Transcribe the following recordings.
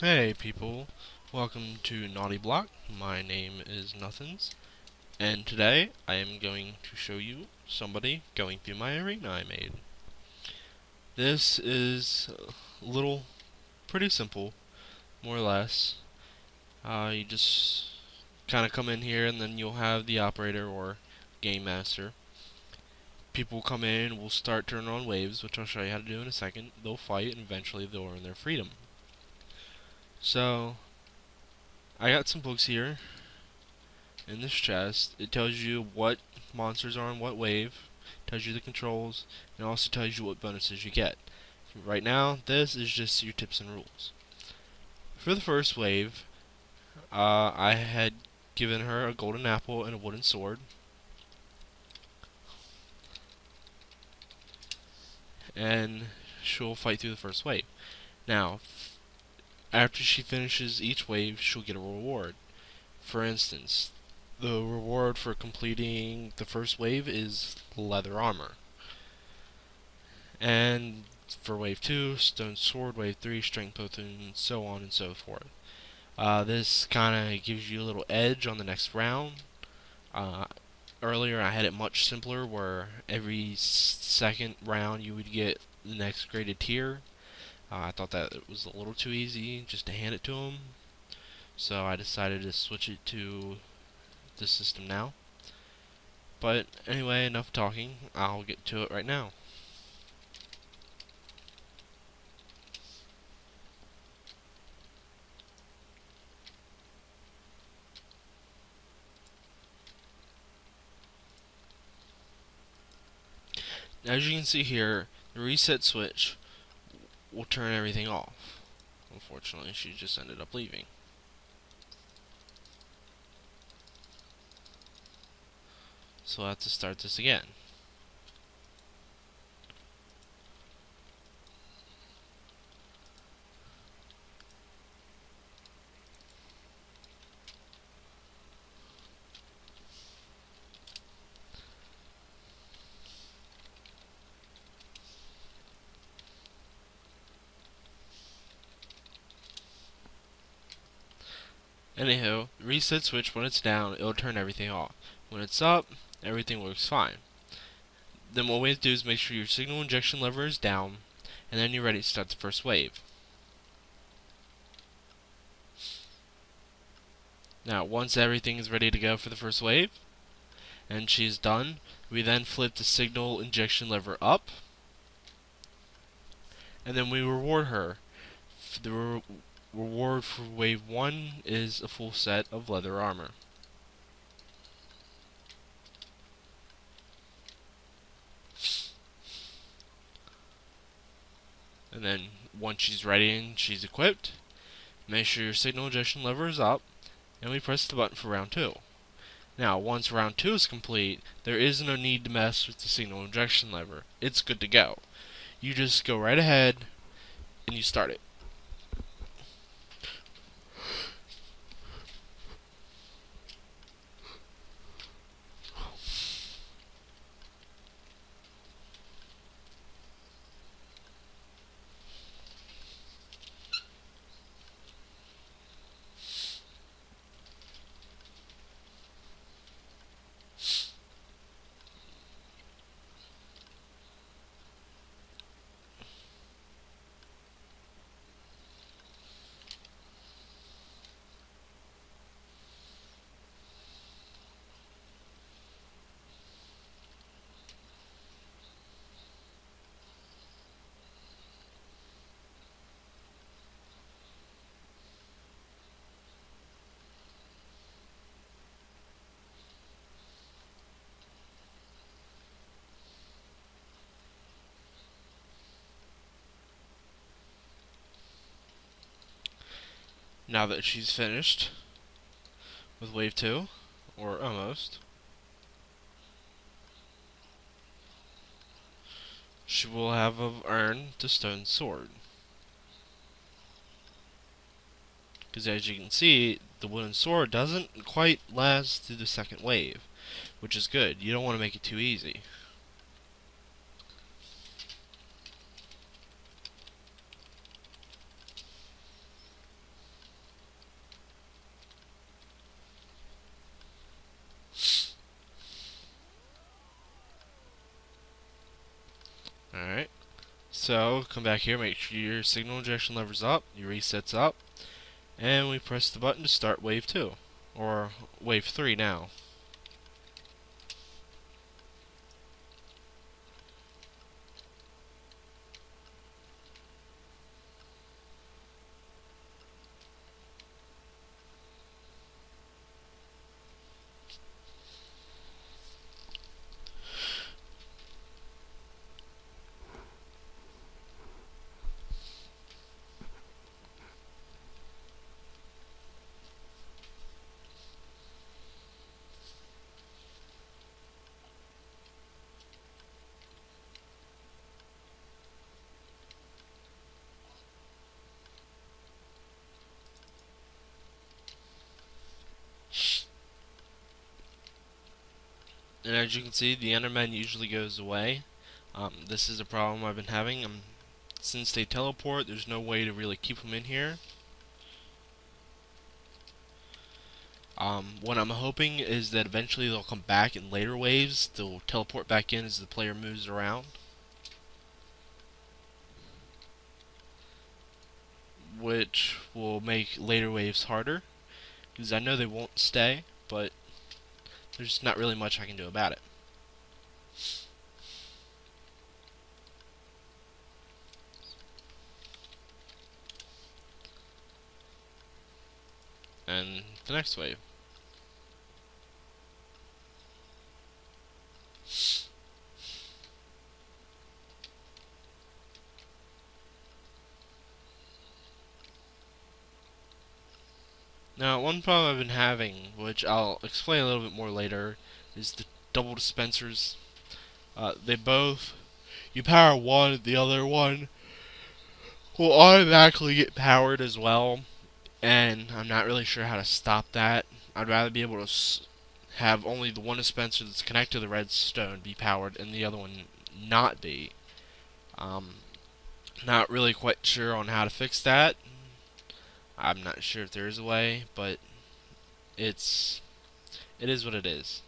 Hey people, welcome to Naughty Block. My name is Nothins, and today I am going to show you somebody going through my arena I made. This is a little pretty simple, more or less. You just kind of come in here and then you'll have the operator or game master. People come in, will start turning on waves, which I'll show you how to do in a second. They'll fight and eventually they'll earn their freedom. So, I got some books here in this chest. It tells you what monsters are on what wave, tells you the controls, and also tells you what bonuses you get. Right now, this is just your tips and rules. For the first wave, I had given her a golden apple and a wooden sword. And she'll fight through the first wave. Now, after she finishes each wave, she'll get a reward. For instance, the reward for completing the first wave is leather armor. And for wave 2, stone sword, wave 3, strength potion, so on and so forth. This kind of gives you a little edge on the next round. Earlier I had it much simpler where every second round you would get the next graded tier. I thought that it was a little too easy just to hand it to them, so I decided to switch it to this system now. But anyway, enough talking, I'll get to it right now. As you can see here, the reset switch will turn everything off. Unfortunately, she just ended up leaving. So I'll have to start this again. Anywho, the reset switch, when it's down, it'll turn everything off. When it's up, everything works fine. Then what we have to do is make sure your signal injection lever is down, and then you're ready to start the first wave. Now, once everything is ready to go for the first wave, and she's done, we then flip the signal injection lever up, and then we reward her. The reward for wave 1 is a full set of leather armor. And then once she's ready and she's equipped, make sure your signal injection lever is up, and we press the button for round 2. Now, once round 2 is complete, there is no need to mess with the signal injection lever. It's good to go. You just go right ahead and you start it. Now that she's finished with wave 2, or almost, she will have earned the stone sword. Because as you can see, the wooden sword doesn't quite last through the second wave, which is good. You don't want to make it too easy. So come back here, make sure your signal injection lever's up, your reset's up, and we press the button to start wave 2, or wave 3 now. And as you can see, the Enderman usually goes away. This is a problem I've been having. Since they teleport, there's no way to really keep them in here. What I'm hoping is that eventually they'll come back in later waves. They'll teleport back in as the player moves around, which will make later waves harder, because I know they won't stay, but there's not really much I can do about it. And the next wave. Now, one problem I've been having, which I'll explain a little bit more later, is the double dispensers. You power one, the other one will automatically get powered as well, and I'm not really sure how to stop that. I'd rather be able to have only the one dispenser that's connected to the redstone be powered and the other one not be. Not really quite sure on how to fix that. I'm not sure if there is a way, but it is what it is.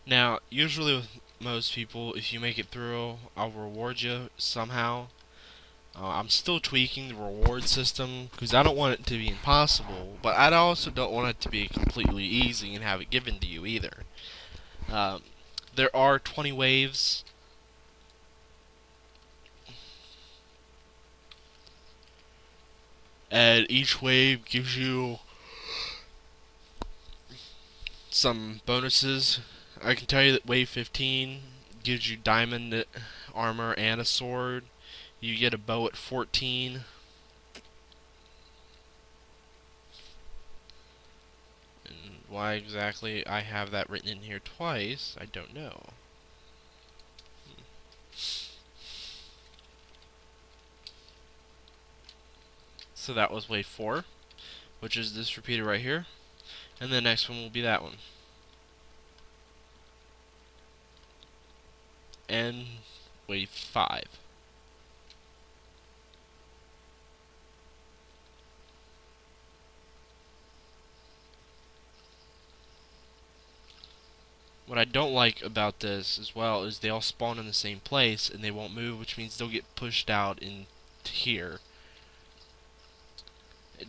Now, usually with most people, if you make it through, I'll reward you somehow. I'm still tweaking the reward system because I don't want it to be impossible, but I also don't want it to be completely easy and have it given to you either. There are 20 waves. And each wave gives you some bonuses. I can tell you that wave 15 gives you diamond armor and a sword. You get a bow at 14. And why exactly I have that written in here twice, I don't know. So that was wave 4, which is this repeater right here. And the next one will be that one. And wave 5. What I don't like about this as well is they all spawn in the same place and they won't move, which means they'll get pushed out into here. It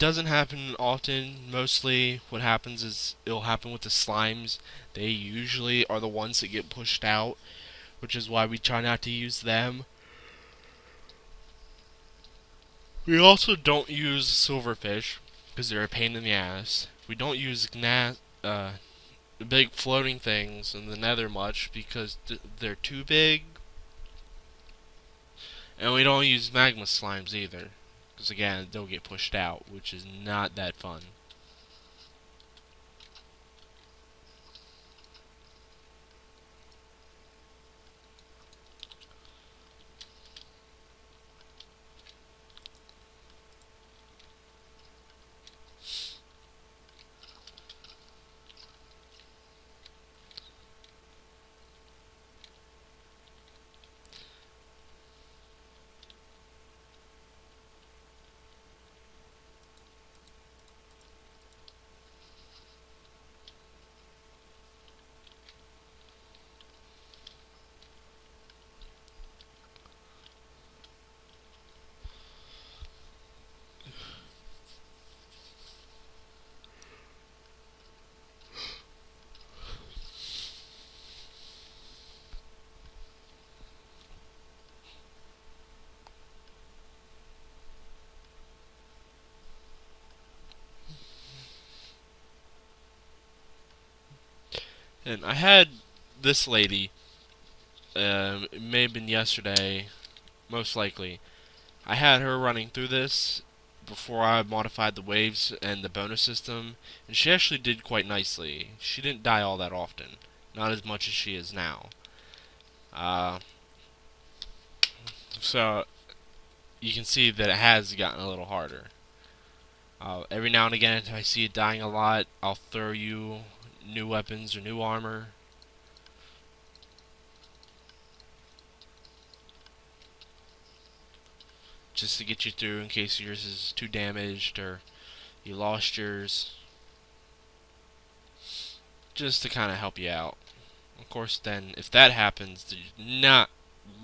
doesn't happen often. Mostly what happens is it'll happen with the slimes. They usually are the ones that get pushed out, which is why we try not to use them. We also don't use silverfish because they're a pain in the ass. We don't use big floating things in the nether much because they're too big. And we don't use magma slimes either because again, they'll get pushed out, which is not that fun. And I had this lady, it may have been yesterday, most likely. I had her running through this before I modified the waves and the bonus system, and she actually did quite nicely. She didn't die all that often, not as much as she is now. Uh, so you can see that it has gotten a little harder. Every now and again, if I see it dying a lot, I'll throw you new weapons or new armor. Just to get you through in case yours is too damaged or you lost yours. Just to kind of help you out. Of course, then, if that happens, there's not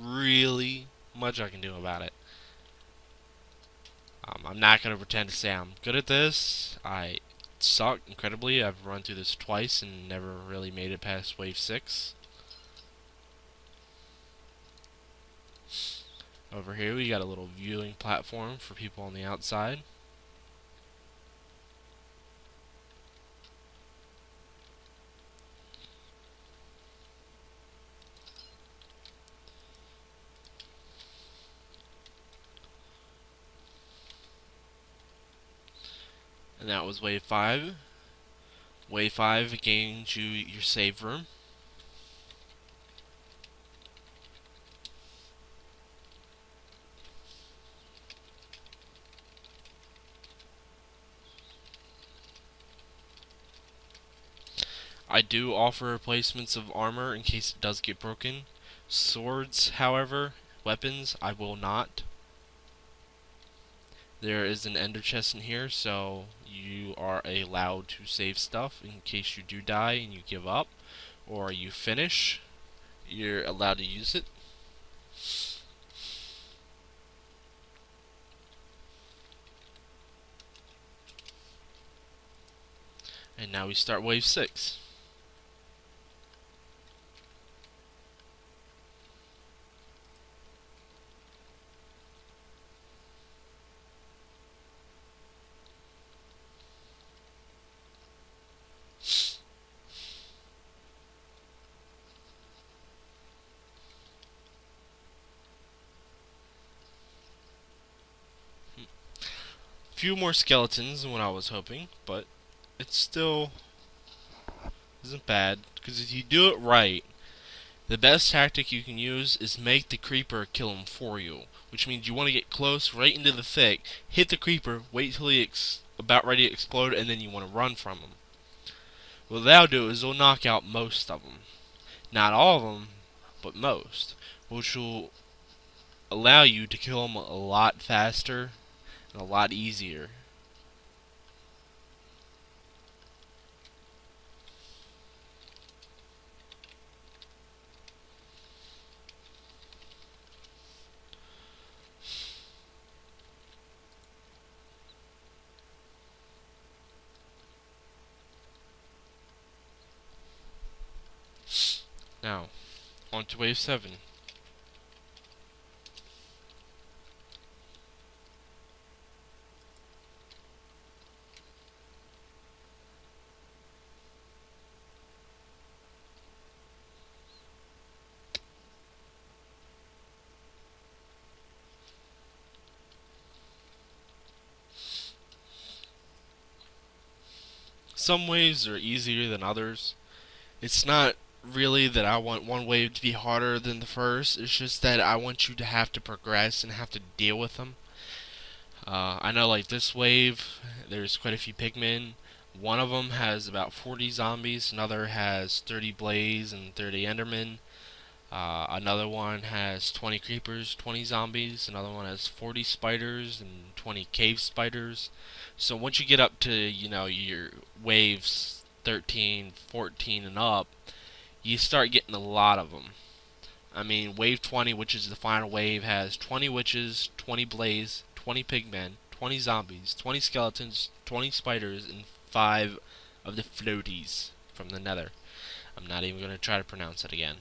really much I can do about it. I'm not going to pretend to say I'm good at this. I suck incredibly. I've run through this twice and never really made it past wave 6. Over here we got a little viewing platform for people on the outside. And that was wave 5. Wave 5 gains you your save room. I do offer replacements of armor in case it does get broken. Swords, however, weapons, I will not. There is an ender chest in here, so you are allowed to save stuff in case you do die and you give up, or you finish. You're allowed to use it. And now we start wave 6. Few more skeletons than what I was hoping, but it still isn't bad, because if you do it right, the best tactic you can use is make the creeper kill him for you, which means you want to get close, right into the thick, hit the creeper, wait till he's about ready to explode, and then you want to run from him. What that'll do is it'll knock out most of them. Not all of them, but most, which will allow you to kill them a lot faster and a lot easier. Now, on to wave 7. some waves are easier than others. It's not really that I want one wave to be harder than the first. It's just that I want you to have to progress and have to deal with them. I know, like this wave, there's quite a few pigmen. One of them has about 40 zombies. Another has 30 blaze and 30 endermen. Another one has 20 creepers, 20 zombies. Another one has 40 spiders and 20 cave spiders. So once you get up to, your waves 13, 14 and up, you start getting a lot of them. I mean, wave 20, which is the final wave, has 20 witches, 20 blaze, 20 pigmen, 20 zombies, 20 skeletons, 20 spiders, and 5 of the floaties from the nether. I'm not even going to try to pronounce it again.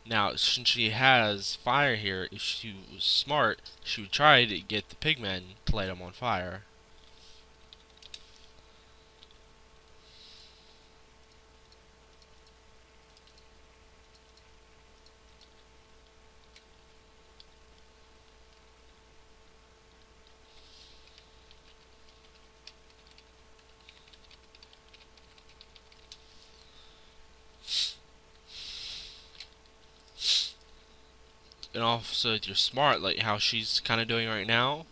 Now, since she has fire here, if she was smart, she would try to get the pigmen to light them on fire. And also, if you're smart, like how she's kind of doing right now,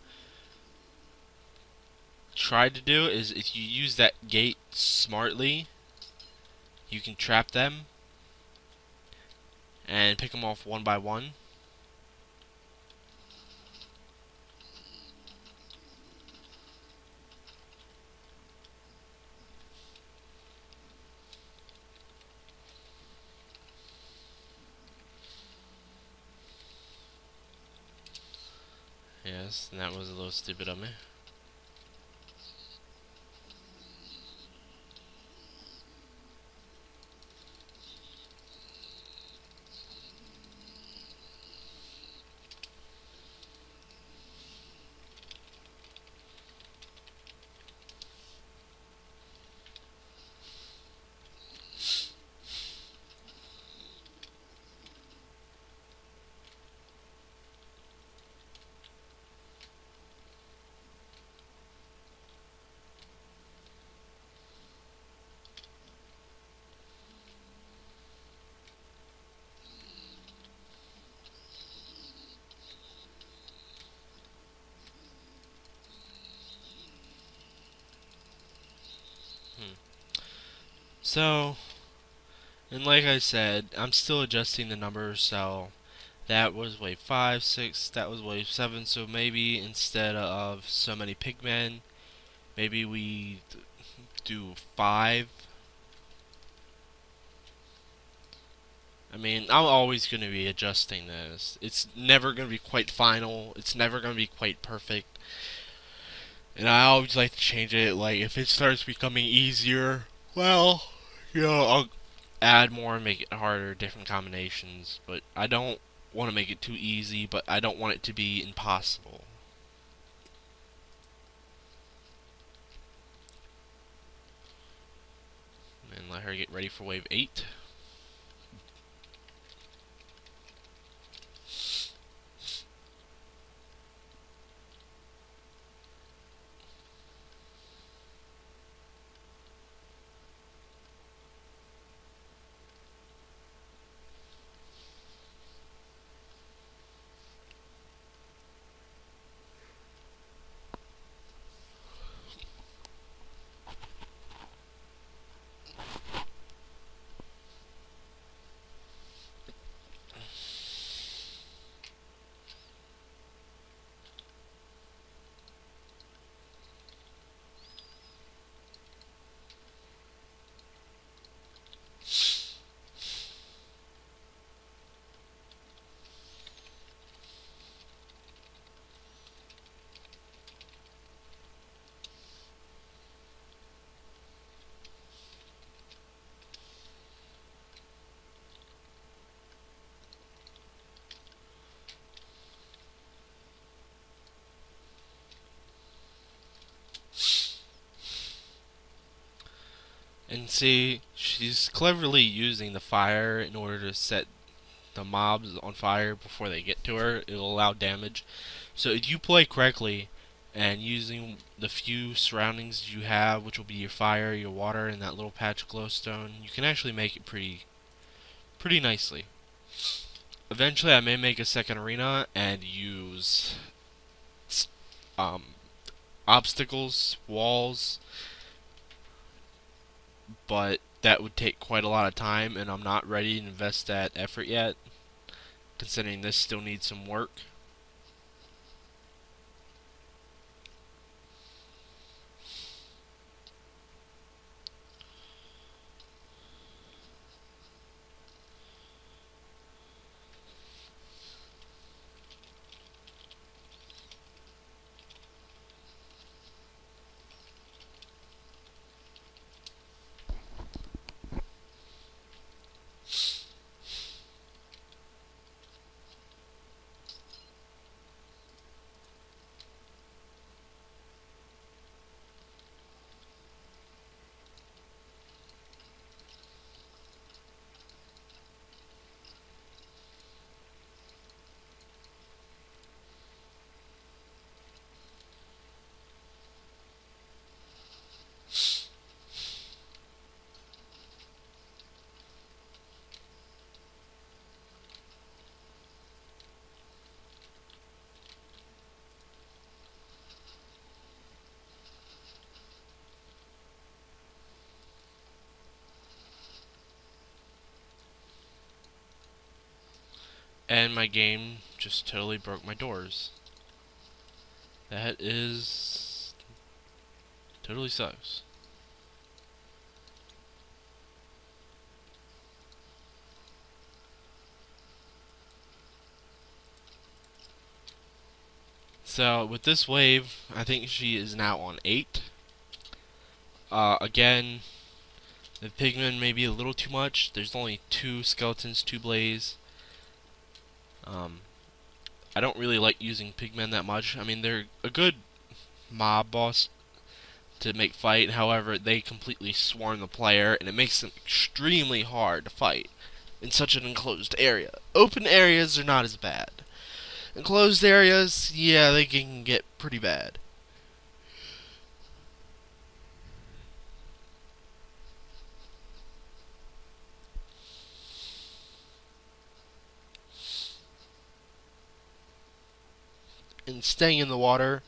try to do is if you use that gate smartly, you can trap them and pick them off one by one. Yes, and that was a little stupid of me. So, and like I said, I'm still adjusting the numbers, so that was wave 5, 6, that was wave 7, so maybe instead of so many pigmen, maybe we do 5. I mean, I'm always going to be adjusting this. It's never going to be quite final, it's never going to be quite perfect, and I always like to change it. Like, if it starts becoming easier, well, I'll add more and make it harder, different combinations, but I don't want to make it too easy, but I don't want it to be impossible. And let her get ready for wave 8. And see, she's cleverly using the fire in order to set the mobs on fire before they get to her. It'll allow damage. So if you play correctly and using the few surroundings you have, which will be your fire, your water, and that little patch of glowstone, you can actually make it pretty nicely. Eventually, I may make a second arena and use um, obstacles, walls, but that would take quite a lot of time, and I'm not ready to invest that effort yet, considering this still needs some work. And my game just totally broke my doors. That is totally sucks. So with this wave, I think she is now on 8. Again, the pigmen may be a little too much. There's only 2 skeletons, 2 blaze. I don't really like using pigmen that much. I mean, they're a good mob boss to make fight. However, they completely swarm the player, and it makes them extremely hard to fight in such an enclosed area. Open areas are not as bad. Enclosed areas, yeah, they can get pretty bad. And staying in the water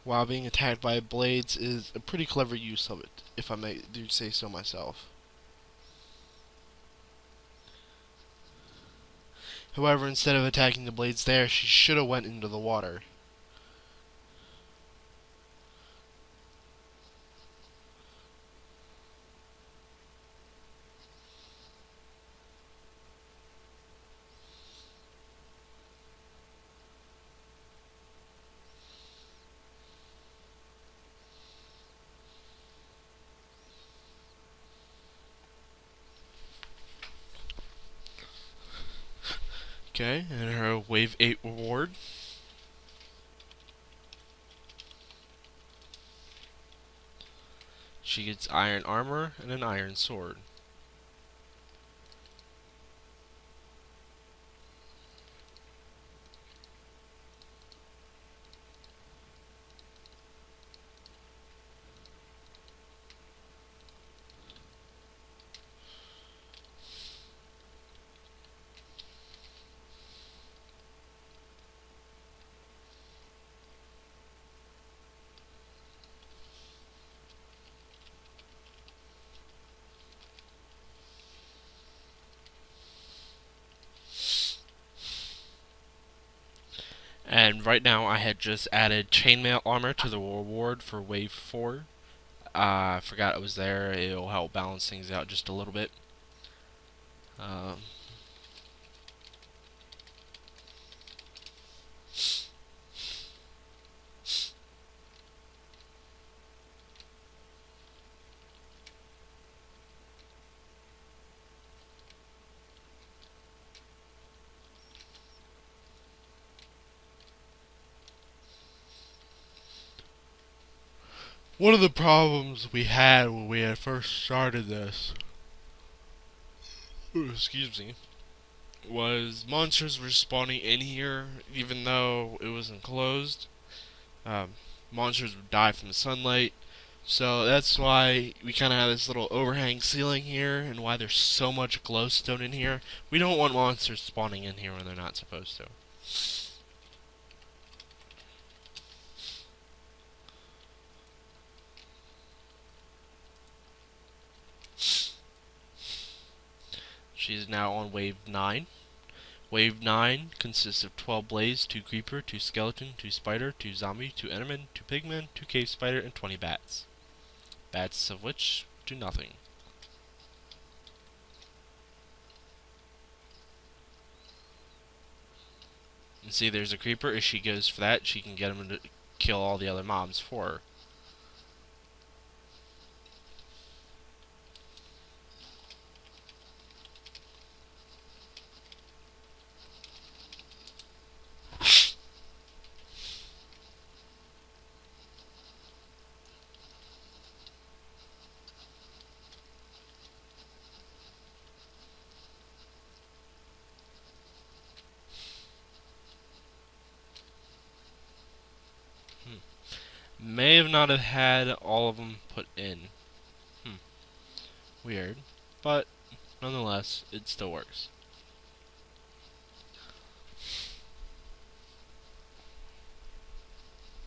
while being attacked by blades is a pretty clever use of it, if I may do say so myself. However, instead of attacking the blades there, she should have went into the water. Okay, and her wave 8 reward. She gets iron armor and an iron sword. And right now I had just added chainmail armor to the reward for wave 4. I forgot it was there. It'll help balance things out just a little bit. Um, One of the problems we had when we had first started this, excuse me, was monsters were spawning in here even though it was enclosed. Um, Monsters would die from the sunlight. So that's why we kind of have this little overhang ceiling here, and why there's so much glowstone in here. We don't want monsters spawning in here when they're not supposed to. She's now on wave 9. Wave 9 consists of 12 blaze, 2 creeper, 2 skeleton, 2 spider, 2 zombie, 2 enderman, 2 pigman, 2 cave spider, and 20 bats. Bats of which do nothing. And see, there's a creeper. If she goes for that, she can get him to kill all the other mobs for her. May have not have had all of them put in. Weird. But, nonetheless, it still works.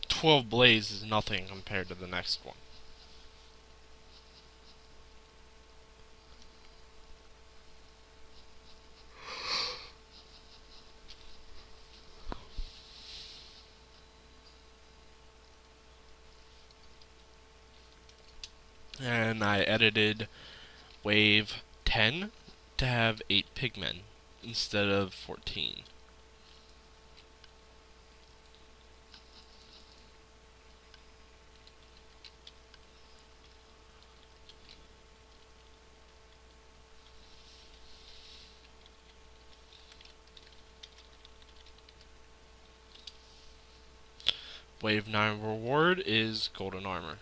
"12 Blaze" is nothing compared to the next one. And I edited wave 10 to have 8 pigmen instead of 14. Wave 9 reward is golden armor.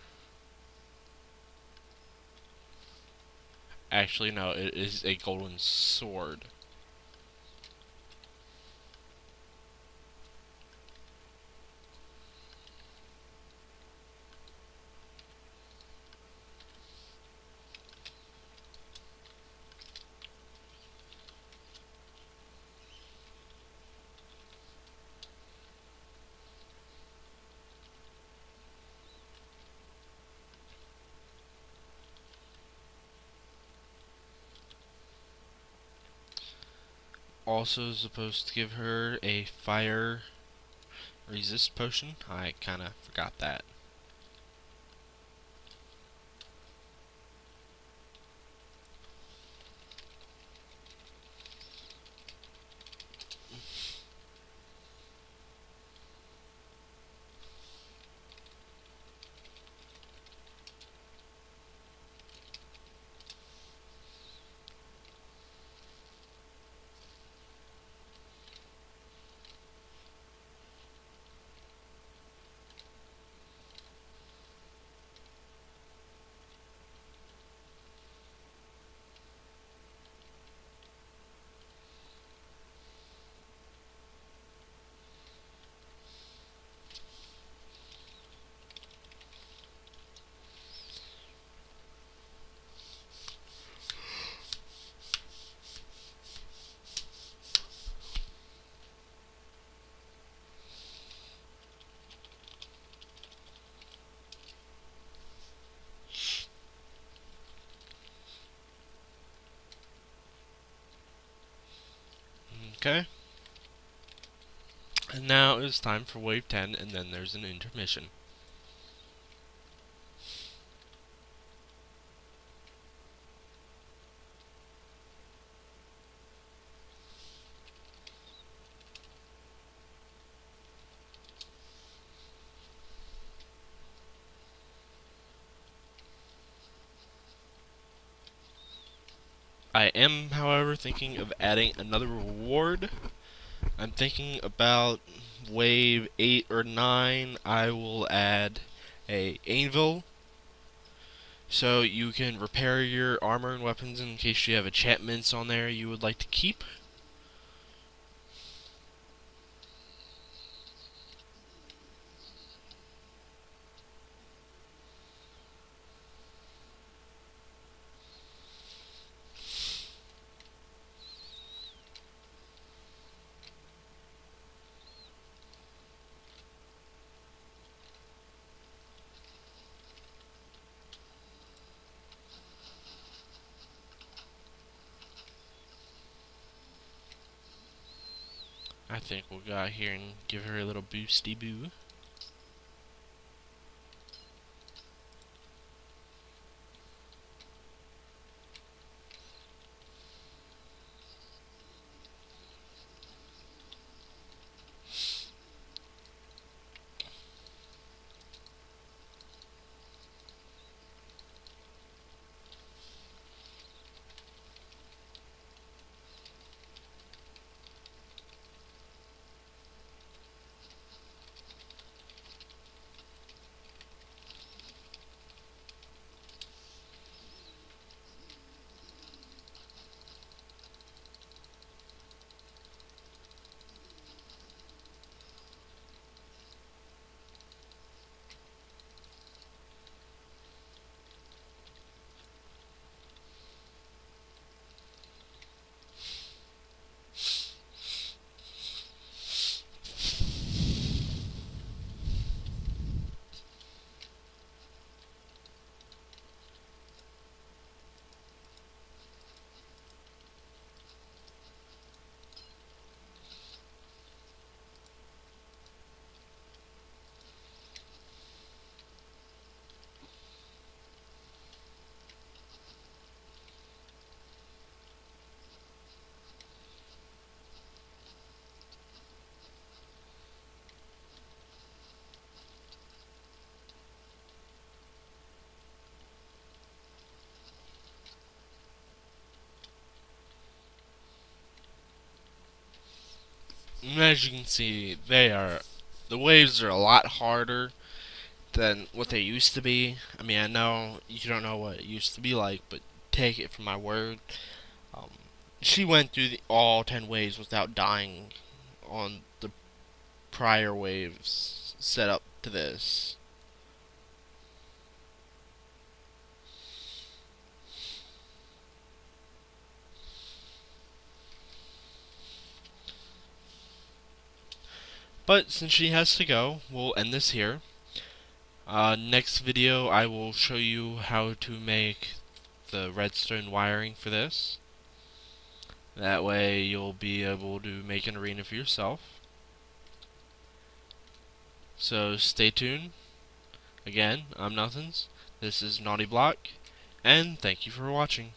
Actually, no, it is a golden sword. Also supposed to give her a fire resist potion. I kinda forgot that. Okay? And now it's time for wave 10, and then there's an intermission. I am, however, thinking of adding another reward. I'm thinking about wave 8 or 9, I will add a anvil, so you can repair your armor and weapons in case you have enchantments on there you would like to keep. I think we'll go out here and give her a little boosty boo. And as you can see, the waves are a lot harder than what they used to be. I mean, I know you don't know what it used to be like, but take it from my word. Um, she went through all 10 waves without dying on the prior waves set up to this. But since she has to go, we'll end this here. Next video, I will show you how to make the redstone wiring for this. That way, you'll be able to make an arena for yourself. So stay tuned. Again, I'm Nothings. This is Naughty Block, and thank you for watching.